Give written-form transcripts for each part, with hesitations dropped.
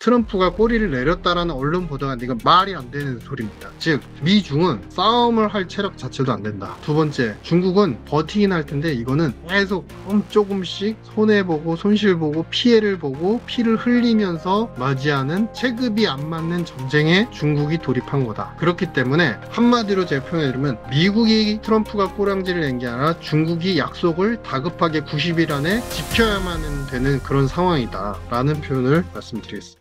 트럼프가 꼬리를 내렸다라는 언론 보도가 이건 말이 안 되는 소리입니다. 즉 미중은 싸움을 할 체력 자체도 안 된다. 두 번째, 중국은 버티긴 할 텐데 이거는 계속 조금씩 손해보고 손실보고 피해를 보고 피를 흘리면서 맞이하는 체급이 안 맞는 전쟁에 중국이 돌입한 거다. 그렇기 때문에 한마디로 제가 표현해드리면 미국이 트럼프가 꼬랑지를 낸 게 아니라 중국이 약속을 다급하게 90일 안에 지켜야만 되는 그런 상황이다 라는 표현을 말씀드리겠습니다.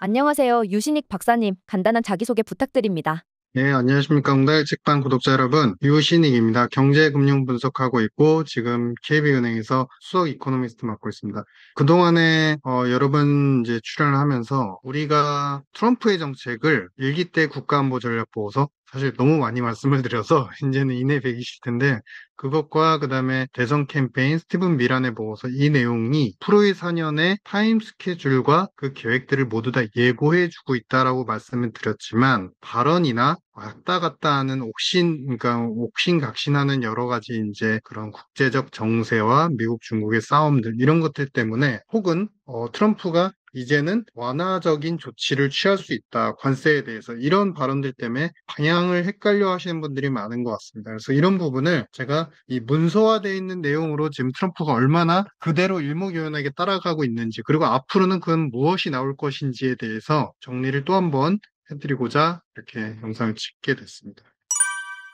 안녕하세요. 유신익 박사님, 간단한 자기소개 부탁드립니다. 네, 안녕하십니까. 웅달 책방 구독자 여러분, 유신익입니다. 경제금융 분석하고 있고 지금 KB은행에서 수석 이코노미스트 맡고 있습니다. 그동안에 여러 번 이제 출연을 하면서 우리가 트럼프의 정책을 일기 때 국가안보전략보고서 사실 너무 많이 말씀을 드려서 이제는 인해 백이실 텐데 그것과 그다음에 대선 캠페인 스티븐 미란의 보고서 이 내용이 프로의 4년의 타임 스케줄과 그 계획들을 모두 다 예고해주고 있다라고 말씀을 드렸지만 발언이나 왔다 갔다 하는 그러니까 옥신각신하는 여러 가지 이제 그런 국제적 정세와 미국 중국의 싸움들 이런 것들 때문에 혹은 트럼프가 이제는 완화적인 조치를 취할 수 있다. 관세에 대해서 이런 발언들 때문에 방향을 헷갈려 하시는 분들이 많은 것 같습니다. 그래서 이런 부분을 제가 이 문서화되어 있는 내용으로 지금 트럼프가 얼마나 그대로 일목요연하게 따라가고 있는지 그리고 앞으로는 그건 무엇이 나올 것인지에 대해서 정리를 또 한번 해드리고자 이렇게 영상을 찍게 됐습니다.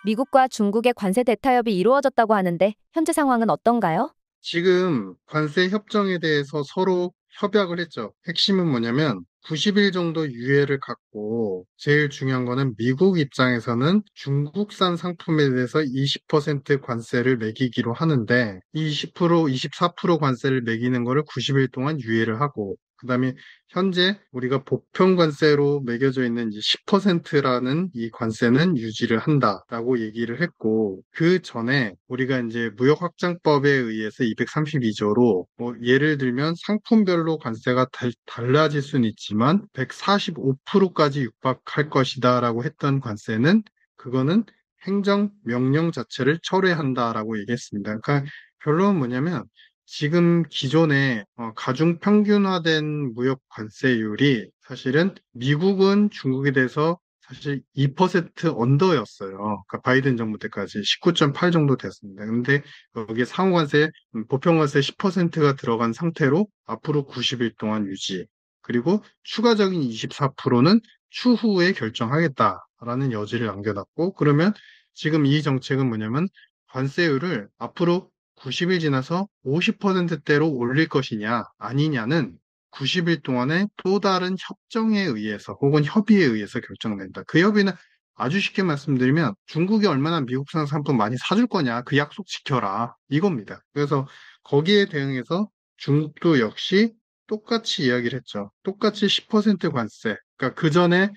미국과 중국의 관세 대타협이 이루어졌다고 하는데 현재 상황은 어떤가요? 지금 관세 협정에 대해서 서로 협약을 했죠. 핵심은 뭐냐면 90일 정도 유예를 갖고 제일 중요한 거는 미국 입장에서는 중국산 상품에 대해서 20% 관세를 매기기로 하는데 이 20%, 24% 관세를 매기는 거를 90일 동안 유예를 하고 그다음에 현재 우리가 보편 관세로 매겨져 있는 이제 10%라는 이 관세는 유지를 한다라고 얘기를 했고 그 전에 우리가 이제 무역확장법에 의해서 232조로 뭐 예를 들면 상품별로 관세가 달라질 수는 있지만 145%까지 육박할 것이다라고 했던 관세는 그거는 행정명령 자체를 철회한다라고 얘기했습니다. 그러니까 결론은 뭐냐면 지금 기존의 가중 평균화된 무역 관세율이 사실은 미국은 중국에 대해서 사실 2% 언더였어요. 그러니까 바이든 정부 때까지 19.8 정도 됐습니다. 근데 여기에 상호관세, 보편관세 10%가 들어간 상태로 앞으로 90일 동안 유지. 그리고 추가적인 24%는 추후에 결정하겠다라는 여지를 남겨놨고, 그러면 지금 이 정책은 뭐냐면 관세율을 앞으로 90일 지나서 50%대로 올릴 것이냐, 아니냐는 90일 동안에 또 다른 협정에 의해서 혹은 협의에 의해서 결정된다. 그 협의는 아주 쉽게 말씀드리면 중국이 얼마나 미국산 상품 많이 사줄 거냐, 그 약속 지켜라. 이겁니다. 그래서 거기에 대응해서 중국도 역시 똑같이 이야기를 했죠. 똑같이 10% 관세. 그러니까 그 전에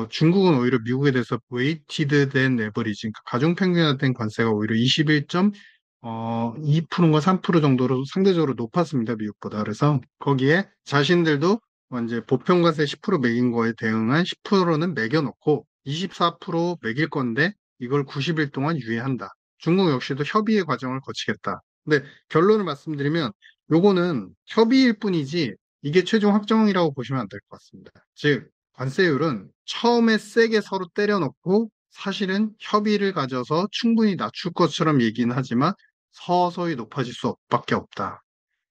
중국은 오히려 미국에 대해서 웨이티드 된 레버리지, 그러니까 가중평균화된 관세가 오히려 2%가 3% 정도로 상대적으로 높았습니다. 미국보다. 그래서 거기에 자신들도 이제 보편관세 10% 매긴 거에 대응한 10%는 매겨놓고 24% 매길 건데 이걸 90일 동안 유예한다. 중국 역시도 협의의 과정을 거치겠다. 근데 결론을 말씀드리면 요거는 협의일 뿐이지 이게 최종 확정이라고 보시면 안 될 것 같습니다. 즉 관세율은 처음에 세게 서로 때려놓고 사실은 협의를 가져서 충분히 낮출 것처럼 얘기는 하지만 서서히 높아질 수밖에 없다.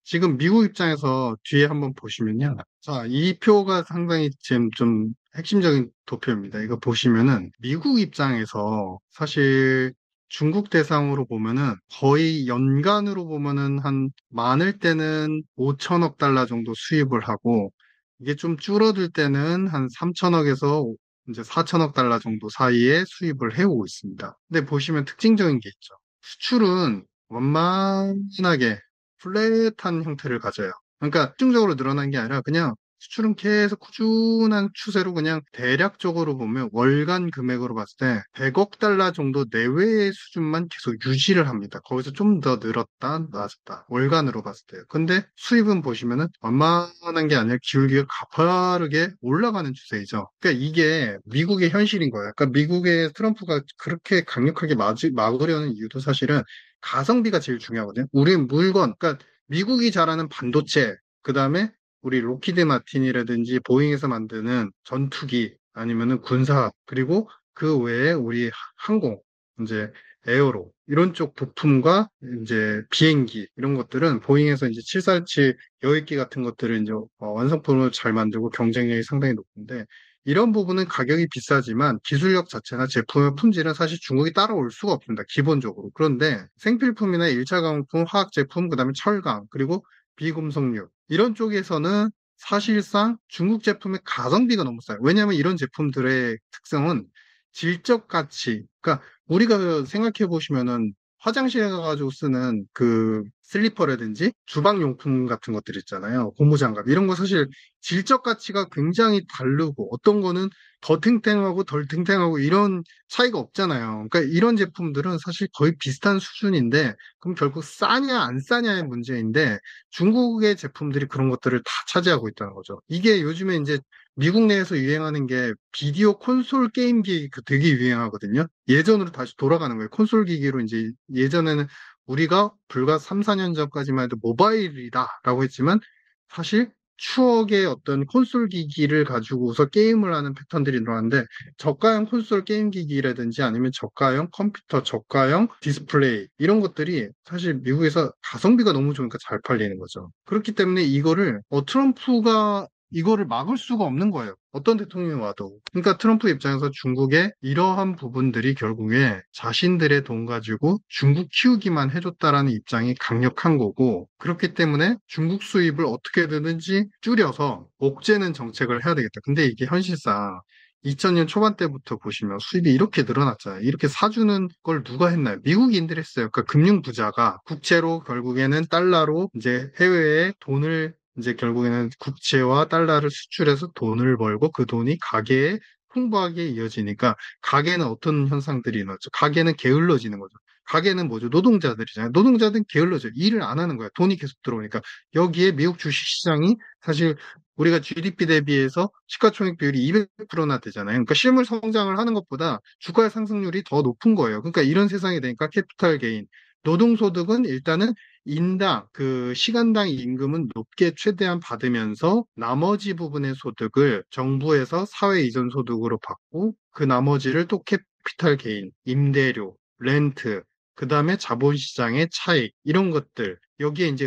지금 미국 입장에서 뒤에 한번 보시면요. 자, 이 표가 상당히 지금 좀 핵심적인 도표입니다. 이거 보시면은 미국 입장에서 사실 중국 대상으로 보면은 거의 연간으로 보면은 한 많을 때는 5천억 달러 정도 수입을 하고 이게 좀 줄어들 때는 한 3천억에서 이제 4천억 달러 정도 사이에 수입을 해오고 있습니다. 근데 보시면 특징적인 게 있죠. 수출은 완만하게 플랫한 형태를 가져요. 그러니까 집중적으로 늘어난 게 아니라 그냥 수출은 계속 꾸준한 추세로 그냥 대략적으로 보면 월간 금액으로 봤을 때 100억 달러 정도 내외의 수준만 계속 유지를 합니다. 거기서 좀 더 늘었다, 낮았다. 월간으로 봤을 때요. 근데 수입은 보시면은 완만한 게 아니라 기울기가 가파르게 올라가는 추세이죠. 그러니까 이게 미국의 현실인 거예요. 그러니까 미국의 트럼프가 그렇게 강력하게 막으려는 이유도 사실은 가성비가 제일 중요하거든요. 우리는 물건, 그러니까 미국이 잘하는 반도체, 그 다음에 우리 로키드 마틴이라든지 보잉에서 만드는 전투기 아니면은 군사 그리고 그 외에 우리 항공 이제 에어로 이런 쪽 부품과 이제 비행기 이런 것들은 보잉에서 이제 747 여객기 같은 것들을 이제 완성품으로 잘 만들고 경쟁력이 상당히 높은데 이런 부분은 가격이 비싸지만 기술력 자체나 제품의 품질은 사실 중국이 따라올 수가 없습니다. 기본적으로. 그런데 생필품이나 1차 가공품, 화학 제품, 그다음에 철강, 그리고 비금속류 이런 쪽에서는 사실상 중국 제품의 가성비가 너무 싸요. 왜냐하면 이런 제품들의 특성은 질적 가치, 그러니까 우리가 생각해 보시면은 화장실에 가가지고 쓰는 그 슬리퍼라든지 주방용품 같은 것들 있잖아요. 고무장갑 이런 거 사실 질적 가치가 굉장히 다르고 어떤 거는 더 탱탱하고 덜 탱탱하고 이런 차이가 없잖아요. 그러니까 이런 제품들은 사실 거의 비슷한 수준인데 그럼 결국 싸냐 안 싸냐의 문제인데 중국의 제품들이 그런 것들을 다 차지하고 있다는 거죠. 이게 요즘에 이제 미국 내에서 유행하는 게 비디오 콘솔 게임기 되게 유행하거든요. 예전으로 다시 돌아가는 거예요. 콘솔 기기로 이제 예전에는 우리가 불과 3, 4년 전까지만 해도 모바일이다라고 했지만 사실 추억의 어떤 콘솔 기기를 가지고서 게임을 하는 패턴들이 늘어났는데 저가형 콘솔 게임 기기라든지 아니면 저가형 컴퓨터, 저가형 디스플레이 이런 것들이 사실 미국에서 가성비가 너무 좋으니까 잘 팔리는 거죠. 그렇기 때문에 이거를 트럼프가 이거를 막을 수가 없는 거예요. 어떤 대통령이 와도. 그러니까 트럼프 입장에서 중국의 이러한 부분들이 결국에 자신들의 돈 가지고 중국 키우기만 해줬다라는 입장이 강력한 거고, 그렇기 때문에 중국 수입을 어떻게든지 줄여서 옥죄는 정책을 해야 되겠다. 근데 이게 현실상 2000년 초반 때부터 보시면 수입이 이렇게 늘어났잖아요. 이렇게 사주는 걸 누가 했나요? 미국인들이 했어요. 그러니까 금융 부자가 국채로 결국에는 달러로 이제 해외에 돈을 이제 결국에는 국채와 달러를 수출해서 돈을 벌고 그 돈이 가계에 풍부하게 이어지니까 가계는 어떤 현상들이 일어났죠? 가계는 게을러지는 거죠. 가계는 뭐죠? 노동자들이잖아요. 노동자들은 게을러져. 일을 안 하는 거야. 돈이 계속 들어오니까. 여기에 미국 주식시장이 사실 우리가 GDP 대비해서 시가총액 비율이 200%나 되잖아요. 그러니까 실물 성장을 하는 것보다 주가의 상승률이 더 높은 거예요. 그러니까 이런 세상이 되니까 캐피탈 게인, 노동소득은 일단은 인당, 그 시간당 임금은 높게 최대한 받으면서 나머지 부분의 소득을 정부에서 사회 이전 소득으로 받고 그 나머지를 또 캐피탈 게인, 임대료, 렌트, 그 다음에 자본시장의 차익, 이런 것들. 여기에 이제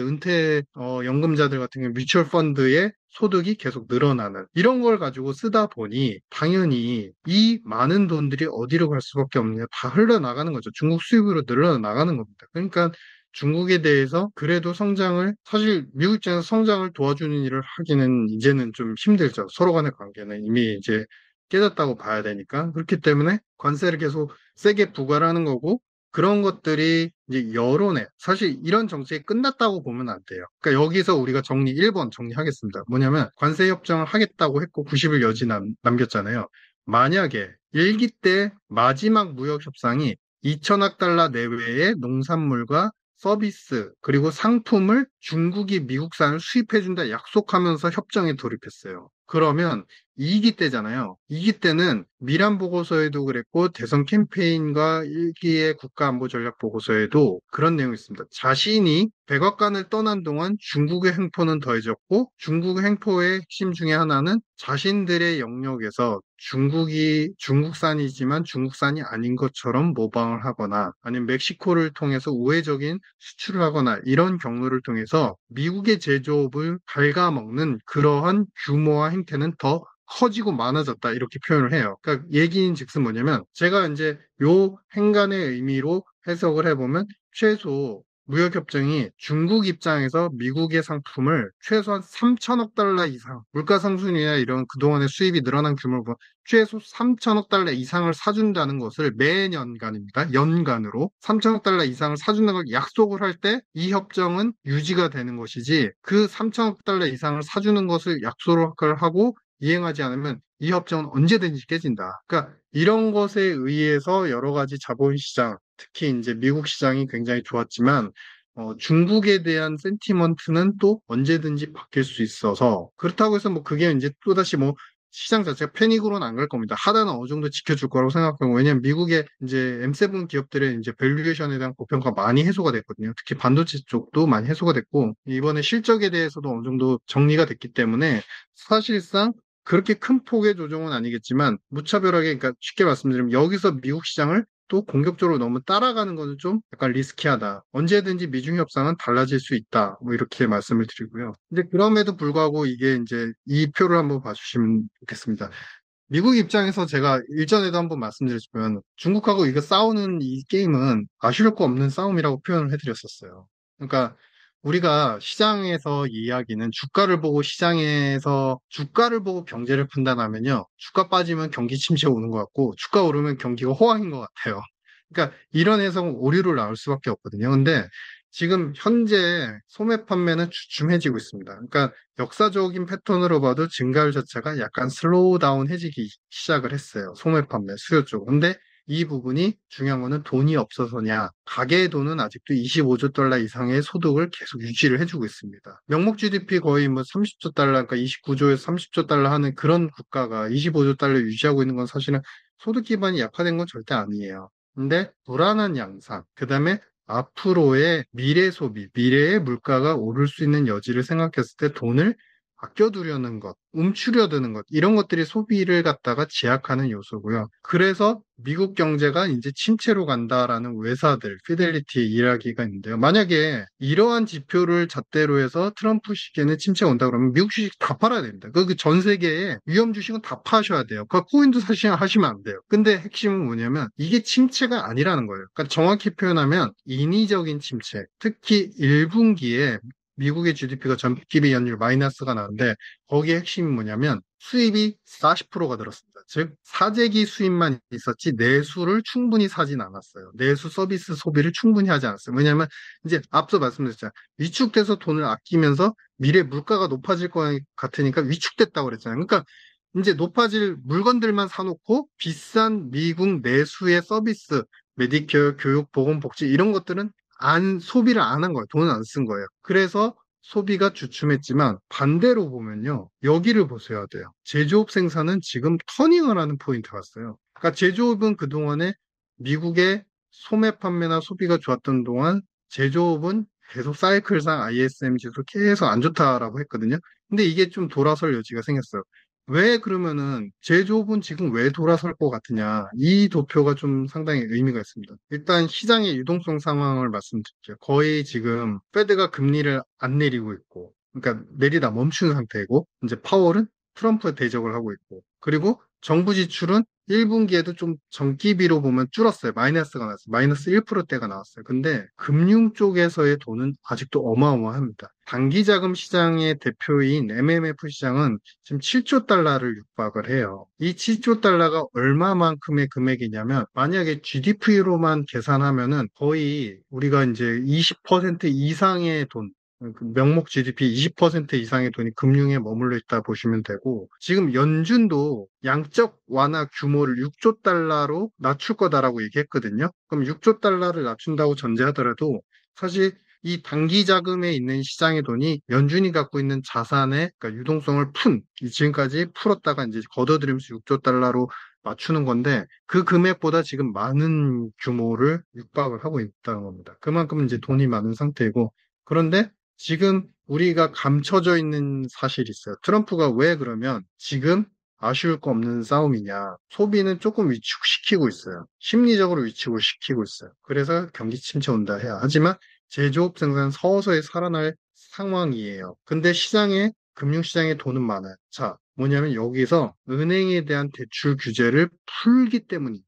연금자들 같은 경우 뮤추얼 펀드의 소득이 계속 늘어나는 이런 걸 가지고 쓰다 보니 당연히 이 많은 돈들이 어디로 갈 수밖에 없느냐 다 흘러나가는 거죠. 중국 수입으로 늘어나가는 겁니다. 그러니까 중국에 대해서 그래도 사실 미국 입장에서 성장을 도와주는 일을 하기는 이제는 좀 힘들죠. 서로 간의 관계는 이미 이제 깨졌다고 봐야 되니까. 그렇기 때문에 관세를 계속 세게 부과를 하는 거고, 그런 것들이 이제 여론에, 사실 이런 정책이 끝났다고 보면 안 돼요. 그러니까 여기서 우리가 1번 정리하겠습니다. 뭐냐면 관세 협정을 하겠다고 했고 90일 여지 남겼잖아요. 만약에 1기 때 마지막 무역 협상이 2천억 달러 내외의 농산물과 서비스, 그리고 상품을 중국이 미국산을 수입해준다 약속하면서 협정에 돌입했어요. 그러면 2기 때잖아요. 2기 때는 미란 보고서에도 그랬고, 대선 캠페인과 1기의 국가안보전략보고서에도 그런 내용이 있습니다. 자신이 백악관을 떠난 동안 중국의 횡포는 더해졌고, 중국의 횡포의 핵심 중에 하나는 자신들의 영역에서 중국산이지만 중국산이 아닌 것처럼 모방을 하거나 아니면 멕시코를 통해서 우회적인 수출을 하거나 이런 경로를 통해서 미국의 제조업을 갉아먹는 그러한 규모와 행태는 더 커지고 많아졌다 이렇게 표현을 해요. 그러니까 얘기인즉슨 뭐냐면 제가 이제 요 행간의 의미로 해석을 해보면 최소 무역협정이 중국 입장에서 미국의 상품을 최소한 3천억 달러 이상, 물가 상승이나 이런 그동안의 수입이 늘어난 규모를 보면 최소 3천억 달러 이상을 사준다는 것을 매년간입니다. 연간으로 3천억 달러 이상을 사준다는 걸 약속을 할 때 이 협정은 유지가 되는 것이지 그 3천억 달러 이상을 사주는 것을 약속을 하고 이행하지 않으면 이 협정은 언제든지 깨진다. 그러니까 이런 것에 의해서 여러 가지 자본시장, 특히 이제 미국 시장이 굉장히 좋았지만 중국에 대한 센티먼트는 또 언제든지 바뀔 수 있어서 그렇다고 해서 뭐 그게 이제 또다시 뭐 시장 자체가 패닉으로는 안 갈 겁니다. 하단은 어느 정도 지켜줄 거라고 생각하고 왜냐면 미국의 이제 M7 기업들의 이제 밸류에이션에 대한 고평가 많이 해소가 됐거든요. 특히 반도체 쪽도 많이 해소가 됐고 이번에 실적에 대해서도 어느 정도 정리가 됐기 때문에 사실상 그렇게 큰 폭의 조정은 아니겠지만 무차별하게 그러니까 쉽게 말씀드리면 여기서 미국 시장을 또 공격적으로 너무 따라가는 거는 좀 약간 리스키하다. 언제든지 미중 협상은 달라질 수 있다. 뭐 이렇게 말씀을 드리고요. 근데 그럼에도 불구하고 이게 이제 이 표를 한번 봐주시면 좋겠습니다. 미국 입장에서 제가 일전에도 한번 말씀드렸지만 중국하고 이거 싸우는 이 게임은 아쉬울 거 없는 싸움이라고 표현을 해드렸었어요. 그러니까 우리가 시장에서 이야기는 주가를 보고 시장에서 주가를 보고 경제를 판단하면요. 주가 빠지면 경기 침체 오는 것 같고 주가 오르면 경기가 호황인 것 같아요. 그러니까 이런 해석은 오류를 나올 수밖에 없거든요. 근데 지금 현재 소매 판매는 주춤해지고 있습니다. 그러니까 역사적인 패턴으로 봐도 증가율 자체가 약간 슬로우 다운 해지기 시작을 했어요. 소매 판매, 수요 쪽. 근데 이 부분이 중요한 거는 돈이 없어서냐. 가계의 돈은 아직도 25조 달러 이상의 소득을 계속 유지를 해주고 있습니다. 명목 GDP 거의 뭐 30조 달러, 그러니까 29조에서 30조 달러 하는 그런 국가가 25조 달러 유지하고 있는 건 사실은 소득 기반이 약화된 건 절대 아니에요. 근데 불안한 양상, 그 다음에 앞으로의 미래 소비, 미래의 물가가 오를 수 있는 여지를 생각했을 때 돈을 아껴두려는 것, 움츠려드는 것, 이런 것들이 소비를 갖다가 제약하는 요소고요. 그래서 미국 경제가 이제 침체로 간다라는 외사들, 피델리티의 이야기가 있는데요. 만약에 이러한 지표를 잣대로 해서 트럼프 시기에는 침체가 온다 그러면 미국 주식 다 팔아야 됩니다. 전 세계에 위험 주식은 다 파셔야 돼요. 그 코인도 하시면 안 돼요. 근데 핵심은 뭐냐면 이게 침체가 아니라는 거예요. 그러니까 정확히 표현하면 인위적인 침체, 특히 1분기에 미국의 GDP가 전기비 연율 마이너스가 나는데 거기에 핵심이 뭐냐면 수입이 40%가 늘었습니다. 즉 사재기 수입만 있었지 내수를 충분히 사진 않았어요. 내수 서비스 소비를 충분히 하지 않았어요. 왜냐하면 이제 앞서 말씀드렸잖아요. 위축돼서 돈을 아끼면서 미래 물가가 높아질 것 같으니까 위축됐다고 그랬잖아요. 그러니까 이제 높아질 물건들만 사놓고 비싼 미국 내수의 서비스, 메디케어, 교육, 보건, 복지 이런 것들은 소비를 안 한 거예요. 돈을 안 쓴 거예요. 그래서 소비가 주춤했지만 반대로 보면요. 여기를 보셔야 돼요. 제조업 생산은 지금 터닝을 하는 포인트가 왔어요. 그러니까 제조업은 그동안에 미국의 소매 판매나 소비가 좋았던 동안 제조업은 계속 사이클상 ISM 지수 계속 안 좋다라고 했거든요. 근데 이게 좀 돌아설 여지가 생겼어요. 왜 그러면은 제조업은 지금 왜 돌아설 것 같으냐? 이 도표가 좀 상당히 의미가 있습니다. 일단 시장의 유동성 상황을 말씀드릴게요. 거의 지금 페드가 금리를 안 내리고 있고, 그러니까 내리다 멈춘 상태이고, 이제 파월은 트럼프에 대적을 하고 있고, 그리고 정부 지출은 1분기에도 좀 전기비로 보면 줄었어요. 마이너스가 났어요. 마이너스 1%대가 나왔어요. 근데 금융 쪽에서의 돈은 아직도 어마어마합니다. 단기자금 시장의 대표인 MMF 시장은 지금 7조 달러를 육박을 해요. 이 7조 달러가 얼마만큼의 금액이냐면 만약에 GDP로만 계산하면은 거의 우리가 이제 20% 이상의 돈, 그 명목 GDP 20% 이상의 돈이 금융에 머물러 있다 보시면 되고 지금 연준도 양적 완화 규모를 6조 달러로 낮출 거다라고 얘기했거든요. 그럼 6조 달러를 낮춘다고 전제하더라도 사실 이 단기 자금에 있는 시장의 돈이 연준이 갖고 있는 자산의 그러니까 유동성을 지금까지 풀었다가 이제 걷어들이면서 6조 달러로 맞추는 건데 그 금액보다 지금 많은 규모를 육박을 하고 있다는 겁니다. 그만큼 이제 돈이 많은 상태이고 그런데 지금 우리가 감춰져 있는 사실이 있어요. 트럼프가 왜 그러면 지금 아쉬울 거 없는 싸움이냐. 소비는 조금 위축시키고 있어요. 심리적으로 위축을 시키고 있어요. 그래서 경기 침체 온다 해야. 하지만 제조업 생산 서서히 살아날 상황이에요. 근데 금융시장에 돈은 많아요. 자, 뭐냐면 여기서 은행에 대한 대출 규제를 풀기 때문입니다.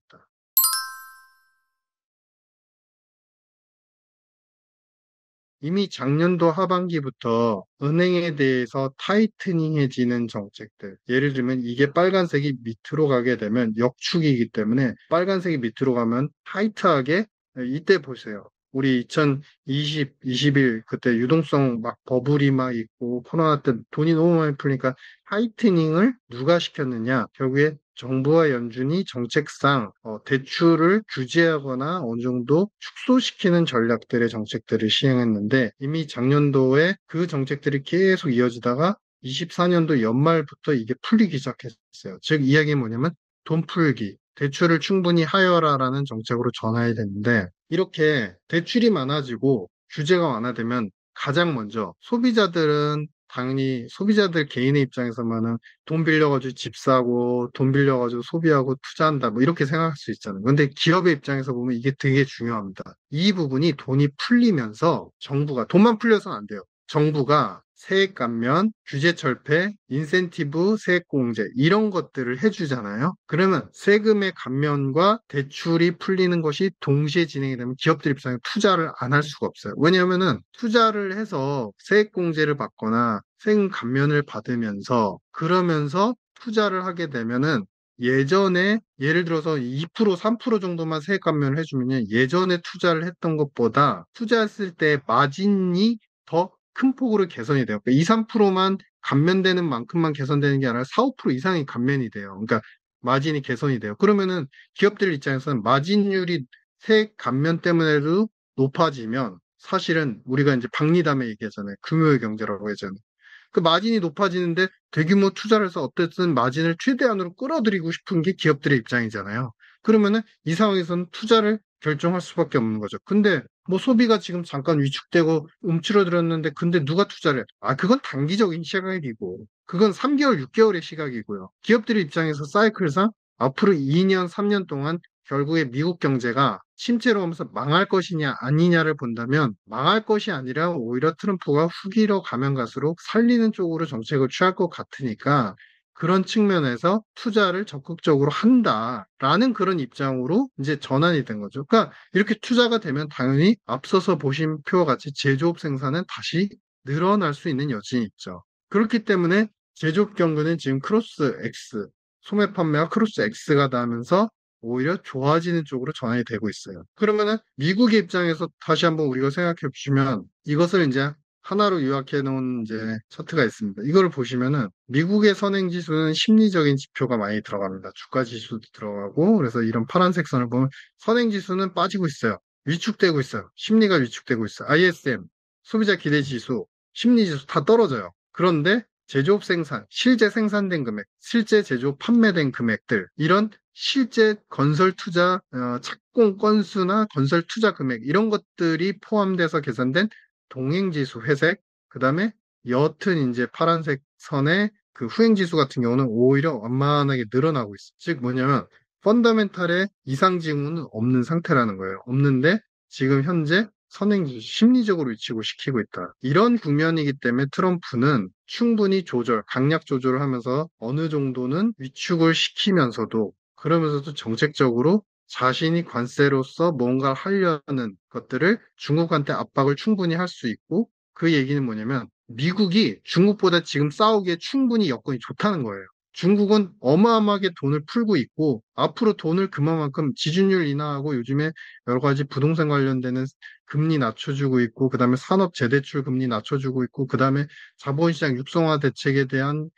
이미 작년도 하반기부터 은행에 대해서 타이트닝해지는 정책들. 예를 들면 이게 빨간색이 밑으로 가게 되면 역축이기 때문에 빨간색이 밑으로 가면 타이트하게 이때 보세요. 우리 2020, 21 그때 유동성 막 버블이 막 있고 코로나 때 돈이 너무 많이 풀리니까 타이트닝을 누가 시켰느냐? 결국에 정부와 연준이 정책상 대출을 규제하거나 어느 정도 축소시키는 전략들의 정책들을 시행했는데 이미 작년도에 그 정책들이 계속 이어지다가 24년도 연말부터 이게 풀리기 시작했어요. 즉 이야기는 뭐냐면 돈 풀기, 대출을 충분히 하여라라는 정책으로 전환이 됐는데 이렇게 대출이 많아지고 규제가 완화되면 가장 먼저 소비자들은 당연히 소비자들 개인의 입장에서만은 돈 빌려가지고 집 사고, 돈 빌려가지고 소비하고 투자한다, 뭐 이렇게 생각할 수 있잖아요. 근데 기업의 입장에서 보면 이게 되게 중요합니다. 이 부분이 돈이 풀리면서 정부가, 돈만 풀려서는 안 돼요. 정부가 세액 감면, 규제 철폐, 인센티브, 세액 공제 이런 것들을 해주잖아요. 그러면 세금의 감면과 대출이 풀리는 것이 동시에 진행이 되면 기업들 입장에 투자를 안 할 수가 없어요. 왜냐하면은 투자를 해서 세액 공제를 받거나 세금 감면을 받으면서 그러면서 투자를 하게 되면은 예전에 예를 들어서 2%, 3% 정도만 세액 감면을 해주면 예전에 투자를 했던 것보다 투자했을 때 마진이 더 큰 폭으로 개선이 돼요. 그러니까 2, 3%만 감면되는 만큼만 개선되는 게 아니라 4, 5% 이상이 감면이 돼요. 그러니까 마진이 개선이 돼요. 그러면은 기업들 입장에서는 마진율이 세액 감면 때문에도 높아지면 사실은 우리가 이제 박리담에 얘기하잖아요. 금요일 경제라고 하잖아요. 그 마진이 높아지는데 대규모 투자를 해서 어쨌든 마진을 최대한으로 끌어들이고 싶은 게 기업들의 입장이잖아요. 그러면은 이 상황에서는 투자를 결정할 수밖에 없는 거죠. 근데 뭐 소비가 지금 잠깐 위축되고 움츠러들었는데 근데 누가 투자를 해? 아, 그건 단기적인 시각이고 그건 3개월, 6개월의 시각이고요. 기업들의 입장에서 사이클상 앞으로 2년, 3년 동안 결국에 미국 경제가 침체로 가면서 망할 것이냐 아니냐를 본다면 망할 것이 아니라 오히려 트럼프가 후기로 가면 갈수록 살리는 쪽으로 정책을 취할 것 같으니까 그런 측면에서 투자를 적극적으로 한다라는 그런 입장으로 이제 전환이 된 거죠. 그러니까 이렇게 투자가 되면 당연히 앞서서 보신 표와 같이 제조업 생산은 다시 늘어날 수 있는 여지는 있죠. 그렇기 때문에 제조업 경기는 지금 크로스 X, 소매 판매가 크로스 X가 나면서 오히려 좋아지는 쪽으로 전환이 되고 있어요. 그러면은 미국의 입장에서 다시 한번 우리가 생각해 보시면 이것을 이제 하나로 요약해 놓은 이제 차트가 있습니다. 이걸 보시면은 미국의 선행 지수는 심리적인 지표가 많이 들어갑니다. 주가 지수도 들어가고 그래서 이런 파란색 선을 보면 선행 지수는 빠지고 있어요. 위축되고 있어요. 심리가 위축되고 있어요. ISM, 소비자 기대 지수, 심리 지수 다 떨어져요. 그런데 제조업 생산, 실제 생산된 금액, 실제 제조업 판매된 금액들, 이런 실제 건설 투자, 착공 건수나 건설 투자 금액, 이런 것들이 포함돼서 계산된 동행지수 회색, 그 다음에 옅은 이제 파란색 선의 그 후행지수 같은 경우는 오히려 완만하게 늘어나고 있어요. 즉 뭐냐면, 펀더멘탈의 이상 징후는 없는 상태라는 거예요. 없는데, 지금 현재 선행지수 심리적으로 위치고 시키고 있다. 이런 국면이기 때문에 트럼프는 충분히 강약 조절을 하면서 어느 정도는 위축을 시키면서도 그러면서도 정책적으로 자신이 관세로서 뭔가를 하려는 것들을 중국한테 압박을 충분히 할 수 있고 그 얘기는 뭐냐면 미국이 중국보다 지금 싸우기에 충분히 여건이 좋다는 거예요. 중국은 어마어마하게 돈을 풀고 있고 앞으로 돈을 그만큼 지준율 인하하고 요즘에 여러 가지 부동산 관련되는 금리 낮춰주고 있고 그다음에 산업 재대출 금리 낮춰주고 있고 그다음에 자본시장 육성화 대책에 대한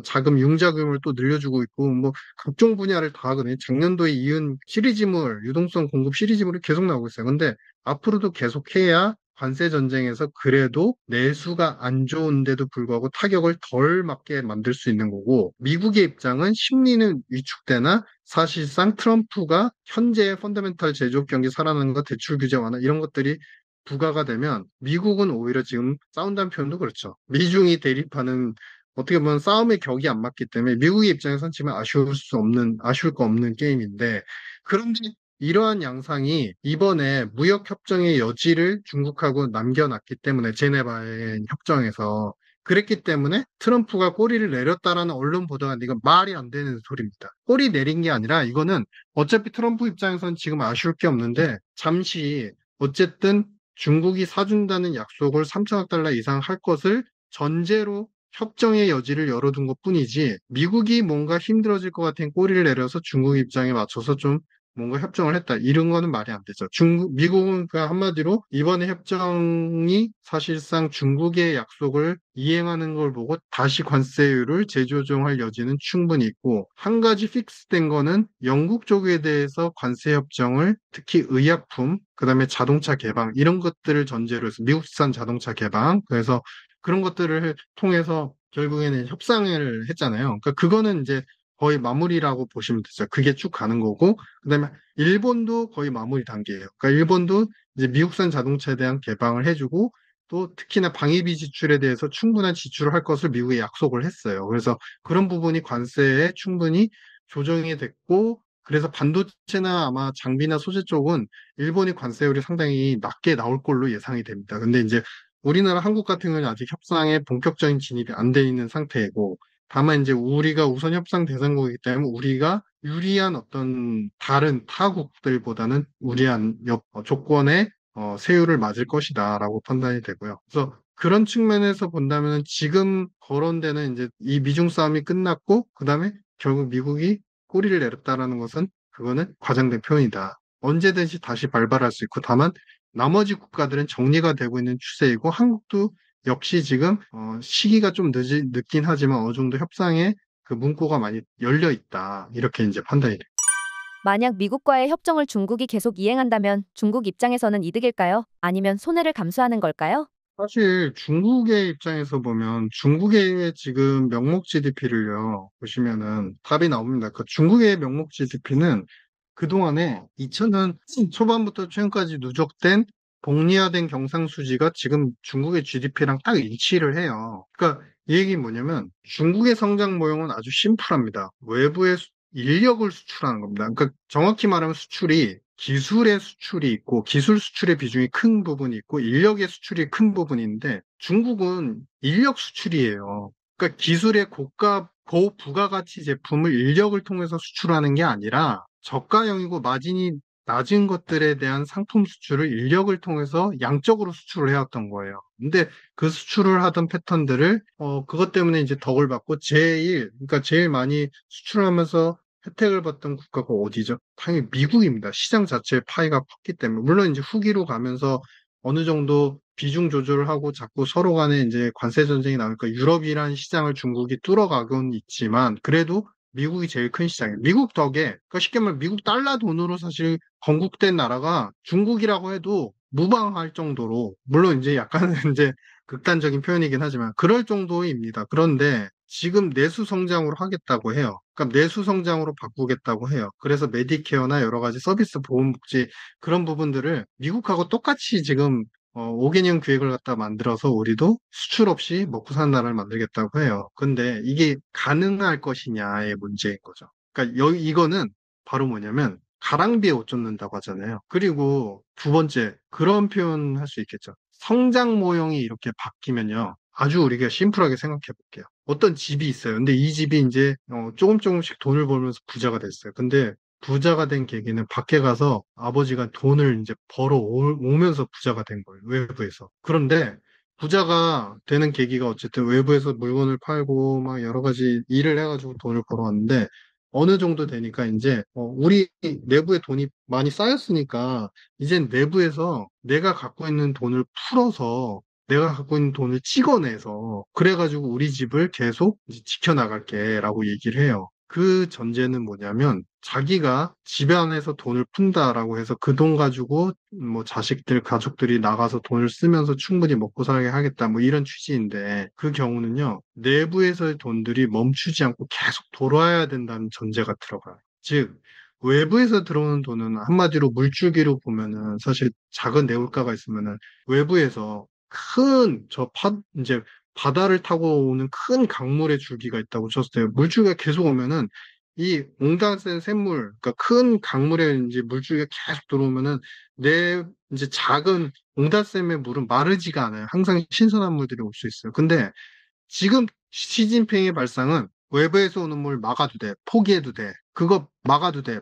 자금 융자금을 또 늘려주고 있고 뭐 각종 분야를 다 하거든요. 작년도에 이은 시리즈물 유동성 공급 시리즈물이 계속 나오고 있어요. 근데 앞으로도 계속해야 관세 전쟁에서 그래도 내수가 안 좋은데도 불구하고 타격을 덜 맞게 만들 수 있는 거고 미국의 입장은 심리는 위축되나 사실상 트럼프가 현재의 펀더멘탈 제조업 경기 살아나는 것, 대출 규제 완화 이런 것들이 부과가 되면 미국은 오히려 지금 싸운다는 표현도 그렇죠. 미중이 대립하는 어떻게 보면 싸움의 격이 안 맞기 때문에 미국의 입장에선 지금 아쉬울 거 없는 게임인데 그런데 이러한 양상이 이번에 무역협정의 여지를 중국하고 남겨놨기 때문에 제네바의 협정에서 그랬기 때문에 트럼프가 꼬리를 내렸다라는 언론 보도가 이건 말이 안 되는 소리입니다. 꼬리 내린 게 아니라 이거는 어차피 트럼프 입장에선 지금 아쉬울 게 없는데 잠시 어쨌든 중국이 사준다는 약속을 3천억 달러 이상 할 것을 전제로 협정의 여지를 열어둔 것뿐이지 미국이 뭔가 힘들어질 것 같은 꼬리를 내려서 중국 입장에 맞춰서 좀 뭔가 협정을 했다. 이런 거는 말이 안 되죠. 미국은 그 한마디로 이번에 협정이 사실상 중국의 약속을 이행하는 걸 보고 다시 관세율을 재조정할 여지는 충분히 있고, 한 가지 픽스된 거는 영국 쪽에 대해서 관세 협정을 특히 의약품, 그다음에 자동차 개방 이런 것들을 전제로 해서 미국산 자동차 개방, 그래서 그런 것들을 통해서 결국에는 협상을 했잖아요. 그러니까 그거는 이제 거의 마무리라고 보시면 되죠. 그게 쭉 가는 거고, 그다음에 일본도 거의 마무리 단계예요. 그러니까 일본도 이제 미국산 자동차에 대한 개방을 해주고 또 특히나 방위비 지출에 대해서 충분한 지출을 할 것을 미국에 약속을 했어요. 그래서 그런 부분이 관세에 충분히 조정이 됐고 그래서 반도체나 아마 장비나 소재 쪽은 일본이 관세율이 상당히 낮게 나올 걸로 예상이 됩니다. 근데 이제 우리나라 한국 같은 경우는 아직 협상에 본격적인 진입이 안 돼 있는 상태이고 다만 이제 우리가 우선 협상 대상국이기 때문에 우리가 유리한 어떤 다른 타국들보다는 우리한 조건에 세율을 맞을 것이다라고 판단이 되고요. 그래서 그런 측면에서 본다면 지금 거론되는 이제 이 미중 싸움이 끝났고 그다음에 결국 미국이 꼬리를 내렸다라는 것은 그거는 과장된 표현이다. 언제든지 다시 발발할 수 있고 다만 나머지 국가들은 정리가 되고 있는 추세이고 한국도 역시 지금 시기가 좀 늦긴 하지만 어느 정도 협상에 그 문구가 많이 열려 있다. 이렇게 이제 판단이 돼요. 만약 미국과의 협정을 중국이 계속 이행한다면 중국 입장에서는 이득일까요? 아니면 손해를 감수하는 걸까요? 사실 중국의 입장에서 보면 중국의 지금 명목 GDP를요, 보시면은 답이 나옵니다. 그 중국의 명목 GDP는 그동안에 2000년 초반부터 최근까지 누적된 복리화된 경상수지가 지금 중국의 GDP랑 딱 일치를 해요. 그러니까 이 얘기는 뭐냐면 중국의 성장 모형은 아주 심플합니다. 외부의 인력을 수출하는 겁니다. 그러니까 정확히 말하면 수출이 기술의 수출이 있고 기술 수출의 비중이 큰 부분이 있고 인력의 수출이 큰 부분인데 중국은 인력 수출이에요. 그러니까 기술의 고부가가치 제품을 인력을 통해서 수출하는 게 아니라 저가형이고 마진이 낮은 것들에 대한 상품 수출을 인력을 통해서 양적으로 수출을 해왔던 거예요. 근데 그 수출을 하던 패턴들을 그것 때문에 이제 덕을 받고 그러니까 제일 많이 수출하면서 혜택을 받던 국가가 어디죠? 당연히 미국입니다. 시장 자체의 파이가 컸기 때문에. 물론 이제 후기로 가면서 어느 정도 비중 조절을 하고 자꾸 서로 간에 이제 관세 전쟁이 나니까 유럽이란 시장을 중국이 뚫어가곤 있지만 그래도 미국이 제일 큰 시장이에요. 미국 덕에, 그러니까 쉽게 말하면 미국 달러 돈으로 사실 건국된 나라가 중국이라고 해도 무방할 정도로, 물론 이제 약간은 이제 극단적인 표현이긴 하지만 그럴 정도입니다. 그런데 지금 내수 성장으로 하겠다고 해요. 그러니까 내수 성장으로 바꾸겠다고 해요. 그래서 메디케어나 여러 가지 서비스 보건복지 그런 부분들을 미국하고 똑같이 지금 5개년 계획을 갖다 만들어서 우리도 수출 없이 먹고 사는 나라를 만들겠다고 해요. 근데 이게 가능할 것이냐의 문제인 거죠. 그러니까 이거는 바로 뭐냐면 가랑비에 옷 젖는다고 하잖아요. 그리고 두 번째, 그런 표현 할 수 있겠죠. 성장 모형이 이렇게 바뀌면요. 아주 우리가 심플하게 생각해 볼게요. 어떤 집이 있어요. 근데 이 집이 이제 조금 조금씩 돈을 벌면서 부자가 됐어요. 근데 부자가 된 계기는 밖에 가서 아버지가 돈을 이제 오면서 부자가 된 거예요. 외부에서. 그런데 부자가 되는 계기가 어쨌든 외부에서 물건을 팔고 막 여러 가지 일을 해가지고 돈을 벌어왔는데 어느 정도 되니까 이제 우리 내부에 돈이 많이 쌓였으니까 이젠 내부에서 내가 갖고 있는 돈을 풀어서 내가 갖고 있는 돈을 찍어내서 그래가지고 우리 집을 계속 이제 지켜나갈게라고 얘기를 해요. 그 전제는 뭐냐면 자기가 집안에서 돈을 푼다라고 해서 그 돈 가지고 뭐 자식들, 가족들이 나가서 돈을 쓰면서 충분히 먹고 살게 하겠다 뭐 이런 취지인데 그 경우는요 내부에서의 돈들이 멈추지 않고 계속 돌아야 된다는 전제가 들어가요. 즉 외부에서 들어오는 돈은 한마디로 물줄기로 보면은 사실 작은 내물가가 있으면은 외부에서 이제 바다를 타고 오는 큰 강물의 줄기가 있다고 쳤을 때 물줄기가 계속 오면은 이 옹단센 샘물, 그러니까 큰 강물에 이제 물줄기가 계속 들어오면은 내 이제 작은 옹단샘의 물은 마르지가 않아요. 항상 신선한 물들이 올 수 있어요. 근데 지금 시진핑의 발상은 외부에서 오는 물 막아도 돼. 포기해도 돼. 그거 막아도 돼.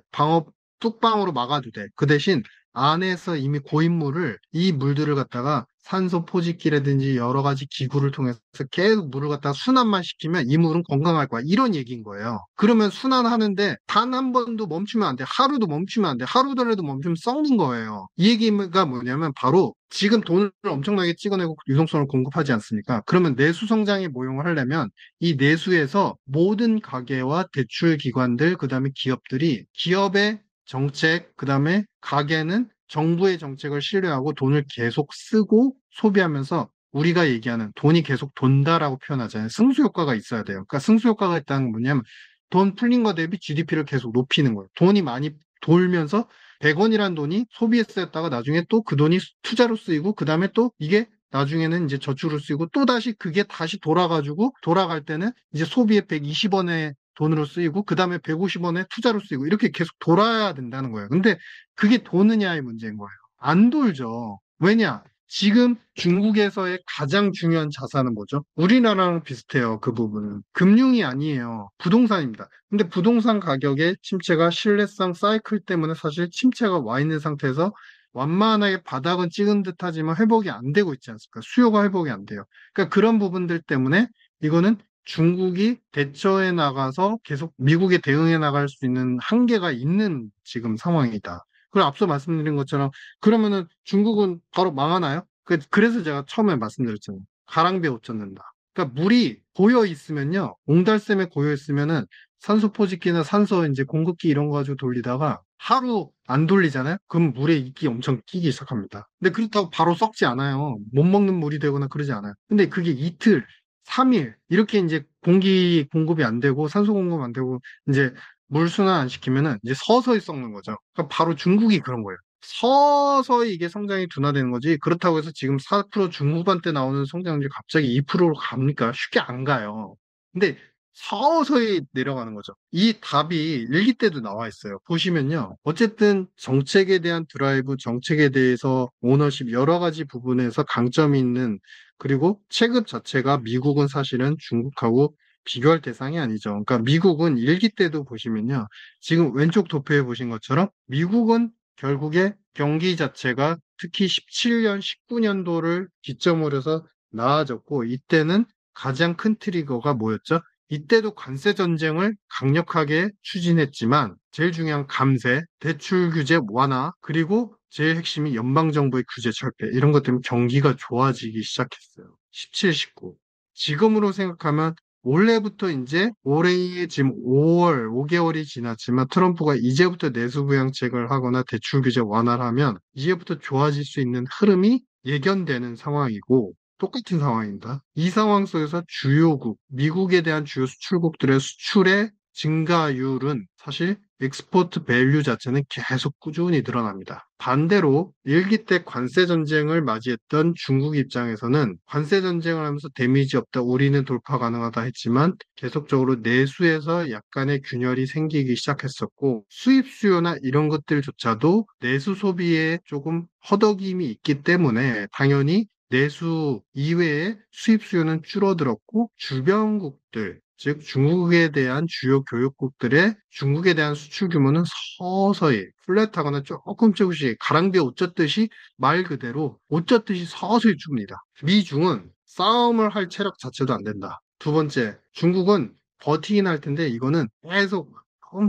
뚝방으로 막아도 돼. 그 대신 안에서 이미 고인물을 이 물들을 갖다가 산소 포집기라든지 여러 가지 기구를 통해서 계속 물을 갖다가 순환만 시키면 이 물은 건강할 거야. 이런 얘기인 거예요. 그러면 순환하는데 단 한 번도 멈추면 안 돼. 하루도 멈추면 안 돼. 하루더라도 멈추면 썩는 거예요. 이 얘기가 뭐냐면 바로 지금 돈을 엄청나게 찍어내고 유동성을 공급하지 않습니까? 그러면 내수 성장에 모용을 하려면 이 내수에서 모든 가계와 대출 기관들, 그다음에 기업들이 기업의 정책, 그다음에 가계는 정부의 정책을 신뢰하고 돈을 계속 쓰고 소비하면서 우리가 얘기하는 돈이 계속 돈다라고 표현하잖아요. 승수 효과가 있어야 돼요. 그러니까 승수 효과가 있다는 게 뭐냐면 돈 풀린 거 대비 GDP를 계속 높이는 거예요. 돈이 많이 돌면서 100원이란 돈이 소비에 쓰였다가 나중에 또 그 돈이 투자로 쓰이고 그다음에 또 이게 나중에는 이제 저축으로 쓰이고 또 다시 그게 다시 돌아가지고 돌아갈 때는 이제 소비의 120원에 돈으로 쓰이고 그다음에 150원에 투자로 쓰이고 이렇게 계속 돌아야 된다는 거예요. 근데 그게 도느냐의 문제인 거예요. 안 돌죠. 왜냐? 지금 중국에서의 가장 중요한 자산은 뭐죠? 우리나라랑 비슷해요. 그 부분은. 금융이 아니에요. 부동산입니다. 근데 부동산 가격의 침체가 신뢰성 사이클 때문에 사실 침체가 와 있는 상태에서 완만하게 바닥은 찍은 듯 하지만 회복이 안 되고 있지 않습니까? 수요가 회복이 안 돼요. 그러니까 그런 부분들 때문에 이거는 중국이 대처해 나가서 계속 미국에 대응해 나갈 수 있는 한계가 있는 지금 상황이다. 그리고 앞서 말씀드린 것처럼 그러면은 중국은 바로 망하나요? 그래서 제가 처음에 말씀드렸잖아요. 가랑비에 옷 젖는다. 그러니까 물이 고여 있으면요. 옹달샘에 고여 있으면은 산소 포집기나 산소 이제 공급기 이런 거 가지고 돌리다가 하루 안 돌리잖아요? 그럼 물에 이끼 엄청 끼기 시작합니다. 근데 그렇다고 바로 썩지 않아요. 못 먹는 물이 되거나 그러지 않아요. 근데 그게 이틀, 3일 이렇게 이제 공기 공급이 안 되고 산소 공급 안 되고 이제 물 순환 안 시키면은 이제 서서히 썩는 거죠. 그러니까 바로 중국이 그런 거예요. 서서히 이게 성장이 둔화되는 거지. 그렇다고 해서 지금 4% 중후반 때 나오는 성장률이 갑자기 2%로 갑니까? 쉽게 안 가요. 근데 서서히 내려가는 거죠. 이 답이 일기 때도 나와 있어요. 보시면요. 어쨌든 정책에 대한 드라이브, 정책에 대해서 오너십 여러 가지 부분에서 강점이 있는 그리고 체급 자체가 미국은 사실은 중국하고 비교할 대상이 아니죠. 그러니까 미국은 일기 때도 보시면요. 지금 왼쪽 도표에 보신 것처럼 미국은 결국에 경기 자체가 특히 17년, 19년도를 기점으로 해서 나아졌고 이때는 가장 큰 트리거가 뭐였죠? 이때도 관세 전쟁을 강력하게 추진했지만 제일 중요한 감세, 대출 규제 완화, 그리고 제일 핵심이 연방정부의 규제 철폐 이런 것 때문에 경기가 좋아지기 시작했어요. 17, 19. 지금으로 생각하면 올해부터 이제 올해 지금 5월, 5개월이 지났지만 트럼프가 이제부터 내수 부양책을 하거나 대출 규제 완화를 하면 이제부터 좋아질 수 있는 흐름이 예견되는 상황이고 똑같은 상황입니다. 이 상황 속에서 주요국, 미국에 대한 주요 수출국들의 수출의 증가율은 사실 엑스포트 밸류 자체는 계속 꾸준히 늘어납니다. 반대로 일기 때 관세 전쟁을 맞이했던 중국 입장에서는 관세 전쟁을 하면서 데미지 없다, 우리는 돌파 가능하다 했지만 계속적으로 내수에서 약간의 균열이 생기기 시작했었고 수입 수요나 이런 것들조차도 내수 소비에 조금 허덕임이 있기 때문에 당연히 내수 이외에 수입 수요는 줄어들었고 주변국들, 즉 중국에 대한 주요 교역국들의 중국에 대한 수출 규모는 서서히 플랫하거나 조금씩 가랑비에 옷 젖듯이 말 그대로 옷 젖듯이 서서히 줍니다. 미중은 싸움을 할 체력 자체도 안 된다. 두 번째, 중국은 버티긴 할 텐데 이거는 계속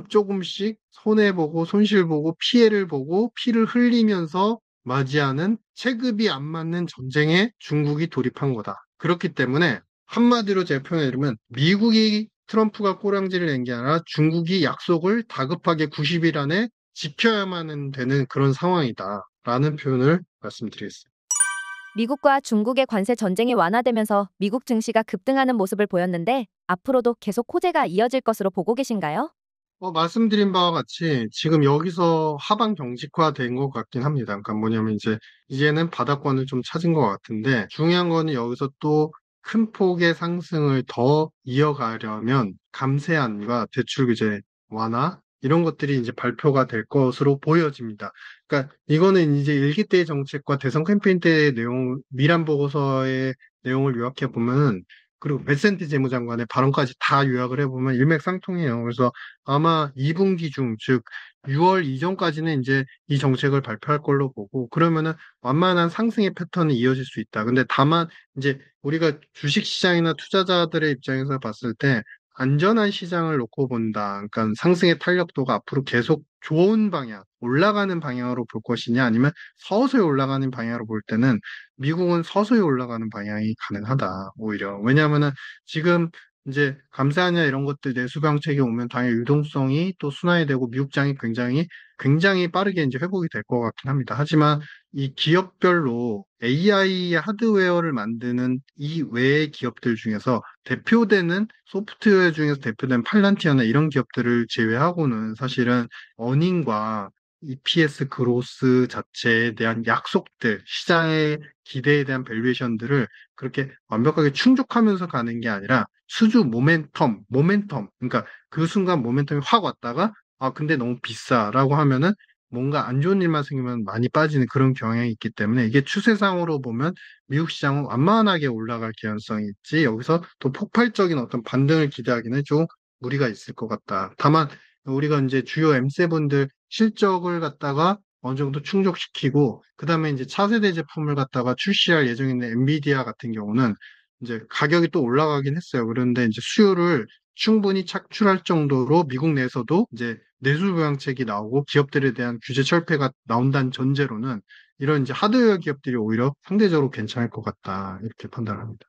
조금씩 손해보고 손실보고 피해를 보고 피를 흘리면서 맞이하는 체급이 안 맞는 전쟁에 중국이 돌입한 거다. 그렇기 때문에 한마디로 제가 표현해드리면 미국이 트럼프가 꼬랑지를 낸 게 아니라 중국이 약속을 다급하게 90일 안에 지켜야만 되는 그런 상황이다. 라는 표현을 말씀드리겠습니다. 미국과 중국의 관세 전쟁이 완화되면서 미국 증시가 급등하는 모습을 보였는데 앞으로도 계속 호재가 이어질 것으로 보고 계신가요? 말씀드린 바와 같이 지금 여기서 하방 경직화된 것 같긴 합니다. 그러니까 뭐냐면 이제는 바닥권을 좀 찾은 것 같은데 중요한 거는 여기서 또 큰 폭의 상승을 더 이어가려면 감세안과 대출 규제 완화 이런 것들이 이제 발표가 될 것으로 보여집니다. 그러니까 이거는 이제 일기 때의 정책과 대선 캠페인 때의 내용, 미란 보고서의 내용을 요약해 보면은 그리고 베센트 재무장관의 발언까지 다 요약을 해보면 일맥상통해요. 그래서 아마 2분기 중, 즉 6월 이전까지는 이제 이 정책을 발표할 걸로 보고, 그러면은 완만한 상승의 패턴이 이어질 수 있다. 근데 다만 이제 우리가 주식시장이나 투자자들의 입장에서 봤을 때 안전한 시장을 놓고 본다. 그러니까 상승의 탄력도가 앞으로 계속 좋은 방향, 올라가는 방향으로 볼 것이냐, 아니면 서서히 올라가는 방향으로 볼 때는 미국은 서서히 올라가는 방향이 가능하다, 오히려. 왜냐하면은 지금 이제 감세하냐 이런 것들 내수 정책이 오면 당연히 유동성이 또 순환이 되고 미국장이 굉장히 빠르게 이제 회복이 될 것 같긴 합니다. 하지만 이 기업별로 AI 하드웨어를 만드는 이 외의 기업들 중에서 대표되는 소프트웨어 중에서 대표된 팔란티어나 이런 기업들을 제외하고는 사실은 어닝과 EPS 그로스 자체에 대한 약속들, 시장의 기대에 대한 밸류에이션들을 그렇게 완벽하게 충족하면서 가는 게 아니라 수주 모멘텀. 그러니까 그 순간 모멘텀이 확 왔다가 아, 근데 너무 비싸라고 하면은 뭔가 안 좋은 일만 생기면 많이 빠지는 그런 경향이 있기 때문에 이게 추세상으로 보면 미국 시장은 완만하게 올라갈 개연성이 있지 여기서 또 폭발적인 어떤 반등을 기대하기는 좀 무리가 있을 것 같다. 다만 우리가 이제 주요 M7들 실적을 갖다가 어느 정도 충족시키고 그다음에 이제 차세대 제품을 갖다가 출시할 예정에 있는 엔비디아 같은 경우는 이제 가격이 또 올라가긴 했어요. 그런데 이제 수요를 충분히 착출할 정도로 미국 내에서도 이제 내수 부양책이 나오고 기업들에 대한 규제 철폐가 나온다는 전제로는 이런 이제 하드웨어 기업들이 오히려 상대적으로 괜찮을 것 같다. 이렇게 판단합니다.